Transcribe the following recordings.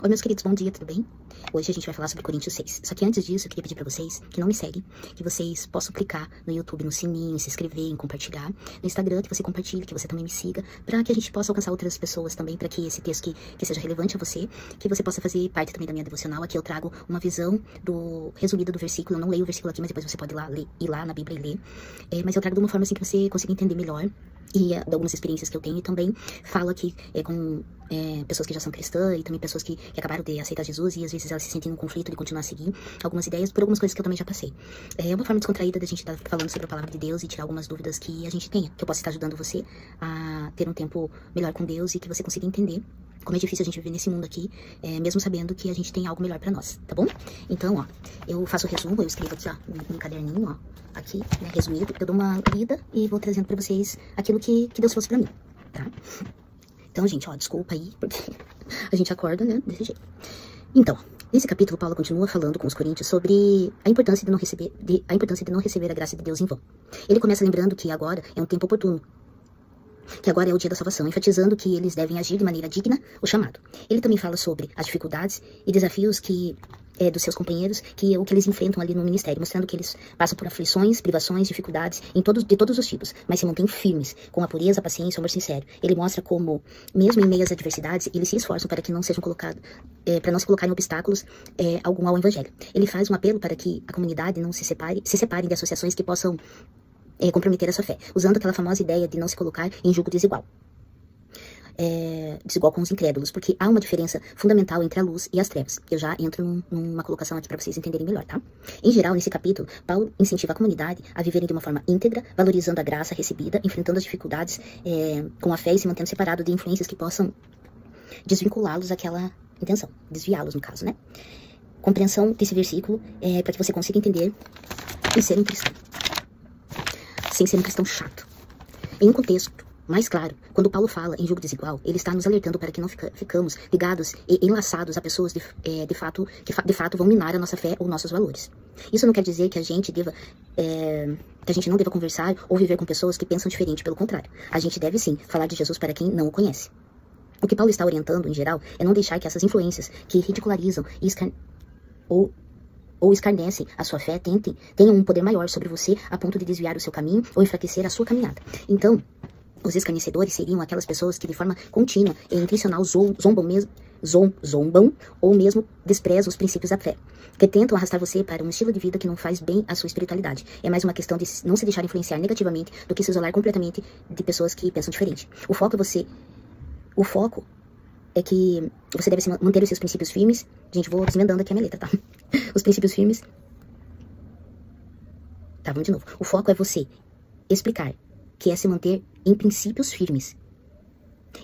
Oi, meus queridos, bom dia, tudo bem? Hoje a gente vai falar sobre Coríntios 6. Só que antes disso, eu queria pedir pra vocês que não me seguem, que vocês possam clicar no YouTube, no sininho, se inscrever, em compartilhar. No Instagram, que você compartilhe, que você também me siga, pra que a gente possa alcançar outras pessoas também, pra que esse texto que seja relevante a você, que você possa fazer parte também da minha devocional. Aqui eu trago uma visão resumida do versículo. Eu não leio o versículo aqui, mas depois você pode ir lá na Bíblia e ler. Mas eu trago de uma forma assim que você consiga entender melhor. E de algumas experiências que eu tenho, e também falo aqui com pessoas que já são cristãs e também pessoas que acabaram de aceitar Jesus e às vezes elas se sentem num conflito de continuar a seguir algumas ideias por algumas coisas que eu também já passei. É uma forma descontraída da gente estar falando sobre a palavra de Deus e tirar algumas dúvidas que a gente tenha, que eu possa estar ajudando você a ter um tempo melhor com Deus e que você consiga entender como é difícil a gente viver nesse mundo aqui, mesmo sabendo que a gente tem algo melhor pra nós, tá bom? Então, ó, eu faço o resumo, eu escrevo aqui, ó, num caderninho, ó, aqui, né, resumido, eu dou uma lida e vou trazendo pra vocês aquilo que Deus trouxe pra mim, tá? Então, gente, ó, desculpa aí, porque a gente acorda, né, desse jeito. Então, nesse capítulo, Paulo continua falando com os coríntios sobre a importância de não receber a graça de Deus em vão. Ele começa lembrando que agora é um tempo oportuno, que agora é o dia da salvação, enfatizando que eles devem agir de maneira digna o chamado. Ele também fala sobre as dificuldades e desafios dos seus companheiros, o que eles enfrentam ali no ministério, mostrando que eles passam por aflições, privações, dificuldades, de todos os tipos, mas se mantêm firmes, com a pureza, a paciência, o amor sincero. Ele mostra como, mesmo em meio às adversidades, eles se esforçam para que não sejam para não se colocarem obstáculos algum ao evangelho. Ele faz um apelo para que a comunidade não se separem de associações que possam comprometer a sua fé, usando aquela famosa ideia de não se colocar em julgo desigual. Desigual com os incrédulos, porque há uma diferença fundamental entre a luz e as trevas. Eu já entro numa colocação aqui para vocês entenderem melhor, tá? Em geral, nesse capítulo, Paulo incentiva a comunidade a viverem de uma forma íntegra, valorizando a graça recebida, enfrentando as dificuldades com a fé e se mantendo separado de influências que possam desvinculá-los daquela intenção, desviá-los no caso, né? Compreensão desse versículo para que você consiga entender e ser um cristão, sem ser um cristão chato. Em um contexto mais claro, quando Paulo fala em julgo desigual, ele está nos alertando para que não ficamos ligados e enlaçados a pessoas que de fato vão minar a nossa fé ou nossos valores. Isso não quer dizer que a gente não deva conversar ou viver com pessoas que pensam diferente, pelo contrário. A gente deve sim falar de Jesus para quem não o conhece. O que Paulo está orientando, em geral, é não deixar que essas influências que ridicularizam ou escarnecem a sua fé tenham um poder maior sobre você a ponto de desviar o seu caminho ou enfraquecer a sua caminhada. Então, os escarnecedores seriam aquelas pessoas que de forma contínua e intencional zombam ou mesmo desprezam os princípios da fé, que tentam arrastar você para um estilo de vida que não faz bem à sua espiritualidade. É mais uma questão de não se deixar influenciar negativamente do que se isolar completamente de pessoas que pensam diferente. O foco é que você deve manter os seus princípios firmes. Gente, vou desmendando aqui a minha letra, tá? Os princípios firmes. Tá, vamos de novo. O foco é você explicar que é se manter em princípios firmes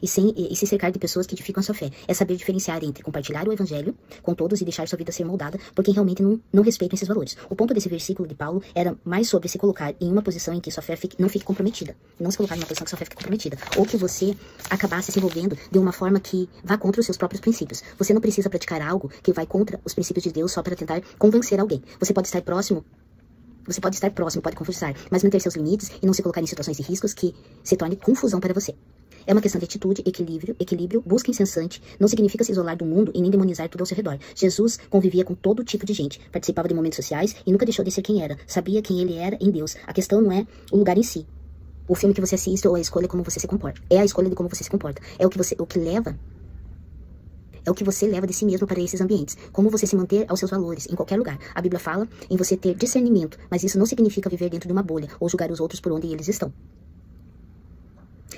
e se cercar de pessoas que edificam a sua fé. É saber diferenciar entre compartilhar o evangelho com todos e deixar sua vida ser moldada por quem realmente não respeitam esses valores. O ponto desse versículo de Paulo era mais sobre se colocar em uma posição em que sua fé não fique comprometida. Não se colocar em uma posição que sua fé fique comprometida. Ou que você acabasse se envolvendo de uma forma que vá contra os seus próprios princípios. Você não precisa praticar algo que vai contra os princípios de Deus só para tentar convencer alguém. Você pode estar próximo, pode conversar, mas manter seus limites e não se colocar em situações de riscos que se torne confusão para você. É uma questão de atitude, equilíbrio, busca incessante, não significa se isolar do mundo e nem demonizar tudo ao seu redor. Jesus convivia com todo tipo de gente, participava de momentos sociais e nunca deixou de ser quem era, sabia quem ele era em Deus. A questão não é o lugar em si, o filme que você assiste ou a escolha como você se comporta. É a escolha de como você se comporta. É o que você leva de si mesmo para esses ambientes. Como você se manter aos seus valores, em qualquer lugar. A Bíblia fala em você ter discernimento, mas isso não significa viver dentro de uma bolha ou julgar os outros por onde eles estão.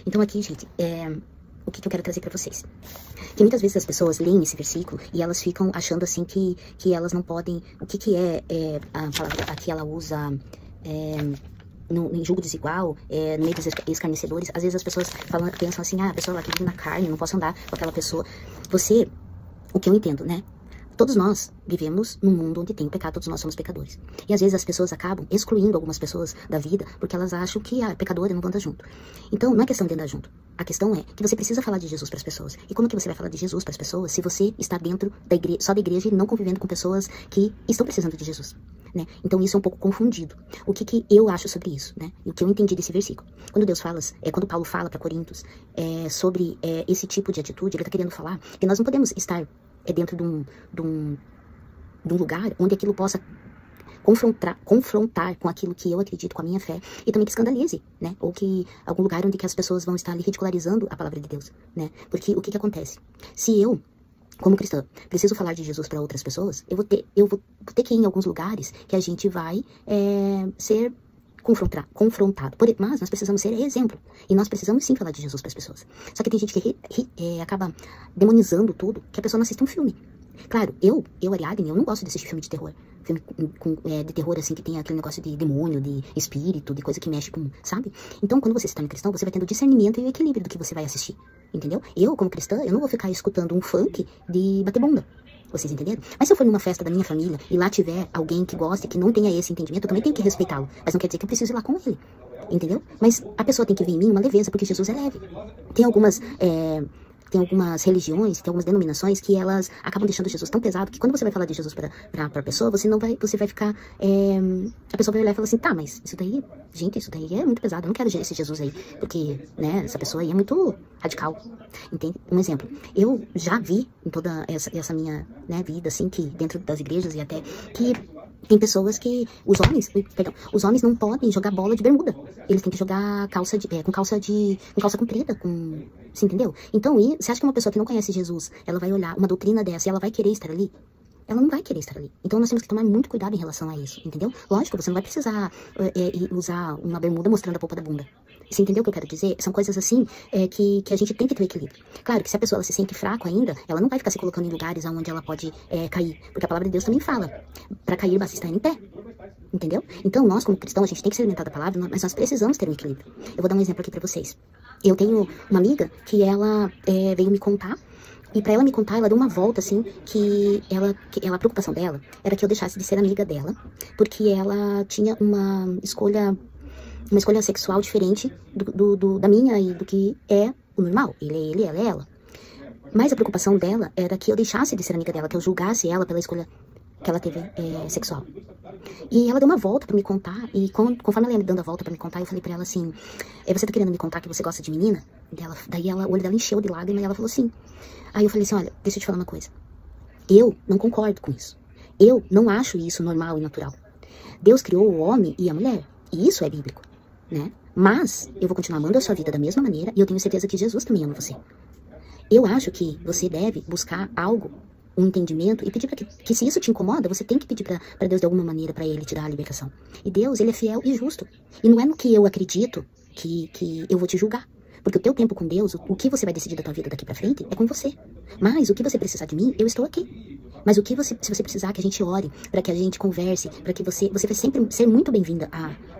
Então aqui, gente, o que eu quero trazer pra vocês? Que muitas vezes as pessoas leem esse versículo e elas ficam achando assim que elas não podem... O que é a palavra aqui ela usa... em julgo desigual, no meio dos escarnecedores, às vezes as pessoas pensam assim, a pessoa lá que vive na carne, não posso andar com aquela pessoa. O que eu entendo, né? Todos nós vivemos num mundo onde tem o pecado, todos nós somos pecadores. E às vezes as pessoas acabam excluindo algumas pessoas da vida porque elas acham que, pecador, eu não vou andar junto. Então, não é questão de andar junto. A questão é que você precisa falar de Jesus para as pessoas. E como que você vai falar de Jesus para as pessoas se você está dentro só da igreja e não convivendo com pessoas que estão precisando de Jesus? Né? Então isso é um pouco confundido. O que eu acho sobre isso, né? E o que eu entendi desse versículo. Quando Paulo fala para Coríntios sobre esse tipo de atitude, ele está querendo falar que nós não podemos estar é dentro de um lugar onde aquilo possa confrontar com aquilo que eu acredito, com a minha fé, e também que escandalize, né? Ou que algum lugar onde que as pessoas vão estar ali ridicularizando a palavra de Deus, né? Porque o que acontece? Se eu, como cristã, preciso falar de Jesus para outras pessoas, eu vou ter que ir em alguns lugares que a gente vai ser confrontado. Mas nós precisamos ser exemplo. E nós precisamos sim falar de Jesus para as pessoas. Só que tem gente que acaba demonizando tudo, que a pessoa não assiste um filme. Claro, eu Ariadne, eu não gosto de assistir filme de terror. Filme de terror, assim, que tem aquele negócio de demônio, de espírito, de coisa que mexe com, sabe? Então, quando você se torna cristão, você vai tendo discernimento e o equilíbrio do que você vai assistir. Entendeu? Eu, como cristã, eu não vou ficar escutando um funk de bater bunda. Vocês entenderam? Mas se eu for numa festa da minha família e lá tiver alguém que goste, que não tenha esse entendimento, eu também tenho que respeitá-lo. Mas não quer dizer que eu preciso ir lá com ele. Entendeu? Mas a pessoa tem que ver em mim uma leveza, porque Jesus é leve. Tem algumas religiões, tem algumas denominações que elas acabam deixando Jesus tão pesado que quando você vai falar de Jesus pra pessoa, você vai ficar, a pessoa vai olhar e falar assim, tá, mas isso daí, gente, isso daí é muito pesado, eu não quero esse Jesus aí, porque, né, essa pessoa aí é muito radical, entende? Um exemplo, eu já vi em toda essa minha, né, vida, assim, que dentro das igrejas e até que tem pessoas que, os homens não podem jogar bola de bermuda. Eles têm que jogar com calça comprida, você entendeu? Então, você acha que uma pessoa que não conhece Jesus, ela vai olhar uma doutrina dessa e ela vai querer estar ali? Ela não vai querer estar ali. Então, nós temos que tomar muito cuidado em relação a isso, entendeu? Lógico, você não vai precisar usar uma bermuda mostrando a polpa da bunda. Você entendeu o que eu quero dizer? São coisas assim que a gente tem que ter equilíbrio. Claro que se a pessoa se sente fraca ainda, ela não vai ficar se colocando em lugares onde ela pode cair. Porque a palavra de Deus também fala, para cair basta estar em pé. Entendeu? Então, nós como cristãos, a gente tem que se alimentar da palavra, mas nós precisamos ter um equilíbrio. Eu vou dar um exemplo aqui para vocês. Eu tenho uma amiga que ela veio me contar. E pra ela me contar, ela deu uma volta, assim, a preocupação dela era que eu deixasse de ser amiga dela, porque ela tinha uma escolha sexual diferente da minha e do que é o normal. Ele é ele, ela é ela. Mas a preocupação dela era que eu deixasse de ser amiga dela, que eu julgasse ela pela escolha que ela teve sexual. E ela deu uma volta pra me contar, e conforme ela ia me dando a volta pra me contar, eu falei pra ela assim, você tá querendo me contar que você gosta de menina? Daí o olho dela encheu de lágrima e ela falou assim. Aí eu falei assim, olha, deixa eu te falar uma coisa. Eu não concordo com isso. Eu não acho isso normal e natural. Deus criou o homem e a mulher, e isso é bíblico, né? Mas eu vou continuar amando a sua vida da mesma maneira, e eu tenho certeza que Jesus também ama você. Eu acho que você deve buscar algo, um entendimento, e pedir para que se isso te incomoda, você tem que pedir para Deus de alguma maneira, para ele te dar a libertação. E Deus, ele é fiel e justo. E não é no que eu acredito que eu vou te julgar. Porque o teu tempo com Deus, o que você vai decidir da tua vida daqui pra frente, é com você. Mas o que você precisar de mim, eu estou aqui. Mas se você precisar que a gente ore, para que a gente converse, para que você vai sempre ser muito bem-vinda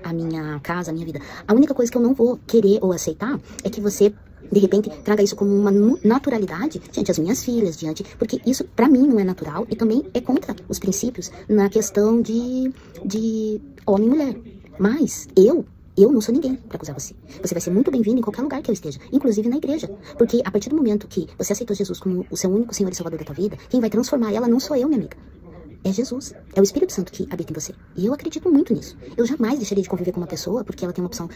à minha casa, à minha vida. A única coisa que eu não vou querer ou aceitar é que você, de repente, traga isso como uma naturalidade diante das minhas filhas, porque isso, pra mim, não é natural e também é contra os princípios na questão de homem e mulher. Mas eu não sou ninguém para acusar você. Você vai ser muito bem-vindo em qualquer lugar que eu esteja, inclusive na igreja. Porque a partir do momento que você aceitou Jesus como o seu único Senhor e Salvador da tua vida, quem vai transformar ela não sou eu, minha amiga. É Jesus. É o Espírito Santo que habita em você. E eu acredito muito nisso. Eu jamais deixaria de conviver com uma pessoa porque ela tem uma opção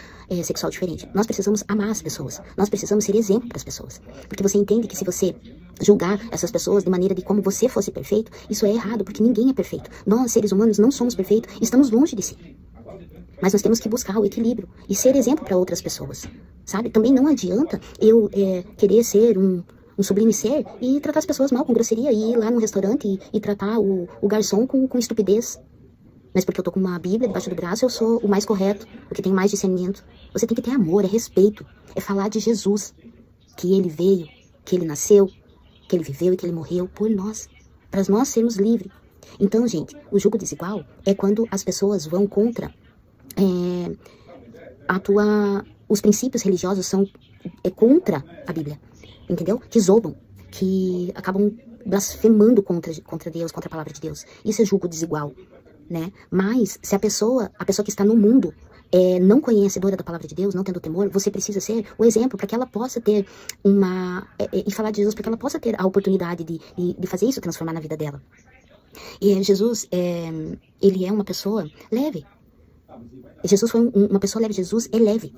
sexual diferente. Nós precisamos amar as pessoas. Nós precisamos ser exemplo para as pessoas. Porque você entende que se você julgar essas pessoas de maneira de como você fosse perfeito, isso é errado, porque ninguém é perfeito. Nós, seres humanos, não somos perfeitos e estamos longe de si. Mas nós temos que buscar o equilíbrio e ser exemplo para outras pessoas, sabe? Também não adianta eu querer ser um sublime ser e tratar as pessoas mal, com grosseria, e ir lá no restaurante e tratar o garçom com estupidez. Mas porque eu tô com uma Bíblia debaixo do braço, eu sou o mais correto, o que tem mais discernimento. Você tem que ter amor, é respeito, é falar de Jesus, que ele veio, que ele nasceu, que ele viveu e que ele morreu por nós, para nós sermos livres. Então, gente, o julgo desigual é quando as pessoas vão contra os princípios religiosos são contra a Bíblia, entendeu? Que zombam, que acabam blasfemando contra Deus, contra a palavra de Deus. Isso é julgo desigual, né? Mas se a pessoa que está no mundo não conhecedora da palavra de Deus, não tendo temor, você precisa ser o exemplo para que ela possa ter e falar de Jesus, para que ela possa ter a oportunidade de fazer isso, transformar na vida dela. E Jesus, ele é uma pessoa leve. Jesus foi uma pessoa leve. Jesus é leve.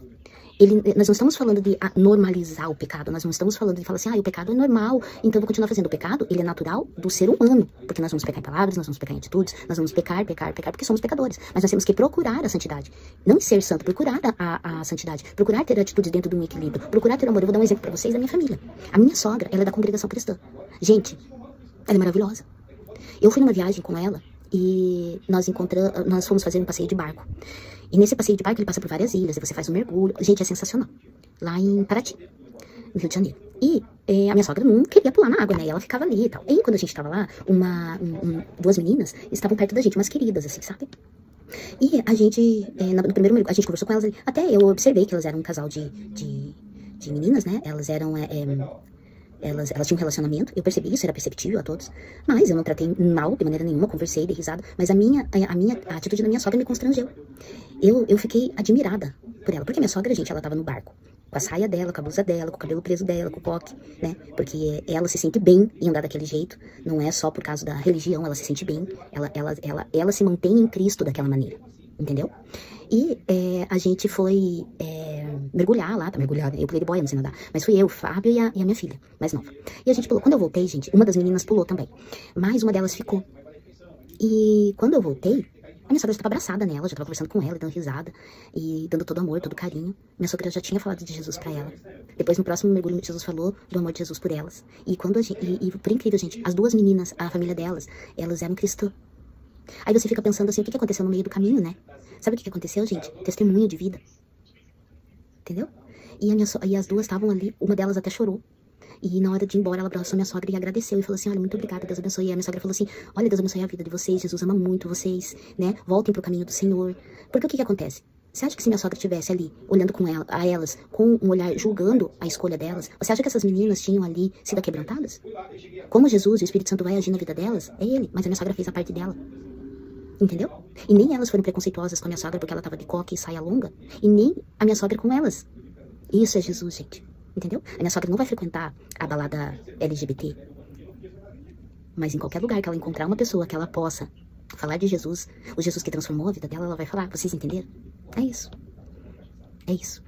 Nós não estamos falando de normalizar o pecado, nós não estamos falando de falar assim, o pecado é normal, então eu vou continuar fazendo. O pecado, ele é natural do ser humano, porque nós vamos pecar em palavras, nós vamos pecar em atitudes, nós vamos pecar, porque somos pecadores. Mas nós temos que procurar a santidade, não ser santo, procurar a santidade, procurar ter atitudes dentro de um equilíbrio, procurar ter amor. Eu vou dar um exemplo pra vocês da minha família. A minha sogra, ela é da congregação cristã. Gente, ela é maravilhosa. Eu fui numa viagem com ela e nós fomos fazer um passeio de barco. E nesse passeio de barco ele passa por várias ilhas, e você faz um mergulho. Gente, é sensacional. Lá em Paraty, no Rio de Janeiro. E a minha sogra não queria pular na água, né? E ela ficava ali e tal. E quando a gente tava lá, duas meninas estavam perto da gente, umas queridas, assim, sabe? E a gente, no primeiro mergulho, a gente conversou com elas. Até eu observei que elas eram um casal de meninas, né? Elas eram... Elas tinham um relacionamento, eu percebi isso, era perceptível a todos, mas eu não tratei mal de maneira nenhuma, conversei, dei risada, mas a atitude da minha sogra me constrangeu. Eu fiquei admirada por ela, porque minha sogra, gente, ela tava no barco, com a saia dela, com a blusa dela, com o cabelo preso dela, com o coque, né, porque ela se sente bem em andar daquele jeito, não é só por causa da religião, ela se sente bem, ela se mantém em Cristo daquela maneira, entendeu? E a gente foi mergulhar lá, eu pulei de boia, não sei nadar, mas fui eu, o Fábio e a minha filha, mais nova. E a gente pulou. Quando eu voltei, gente, uma das meninas pulou também, mas uma delas ficou. E quando eu voltei, a minha sogra já estava abraçada nela, já estava conversando com ela, dando risada, e dando todo amor, todo carinho. Minha sogra já tinha falado de Jesus pra ela. Depois, no próximo mergulho, Jesus falou do amor de Jesus por elas. E por incrível, gente, as duas meninas, a família delas, elas eram cristãs. Aí você fica pensando assim, o que aconteceu no meio do caminho, né? Sabe o que aconteceu, gente? Testemunho de vida. Entendeu? E as duas estavam ali, uma delas até chorou. E na hora de ir embora, ela abraçou minha sogra e agradeceu. E falou assim, olha, muito obrigada, Deus abençoe. E a minha sogra falou assim, olha, Deus abençoe a vida de vocês, Jesus ama muito vocês, né? Voltem pro caminho do Senhor. Porque o que acontece? Você acha que se minha sogra estivesse ali, olhando a elas, com um olhar julgando a escolha delas, você acha que essas meninas tinham ali sido quebrantadas? Como Jesus e o Espírito Santo vai agir na vida delas? É ele, mas a minha sogra fez a parte dela. Entendeu? E nem elas foram preconceituosas com a minha sogra porque ela tava de coque e saia longa. E nem a minha sogra com elas. Isso é Jesus, gente. Entendeu? A minha sogra não vai frequentar a balada LGBT. Mas em qualquer lugar que ela encontrar uma pessoa que ela possa falar de Jesus, o Jesus que transformou a vida dela, ela vai falar. Vocês entenderam? É isso. É isso.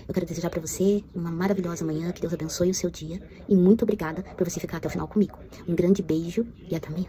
Eu quero desejar pra você uma maravilhosa manhã, que Deus abençoe o seu dia. E muito obrigada por você ficar até o final comigo. Um grande beijo e até amanhã.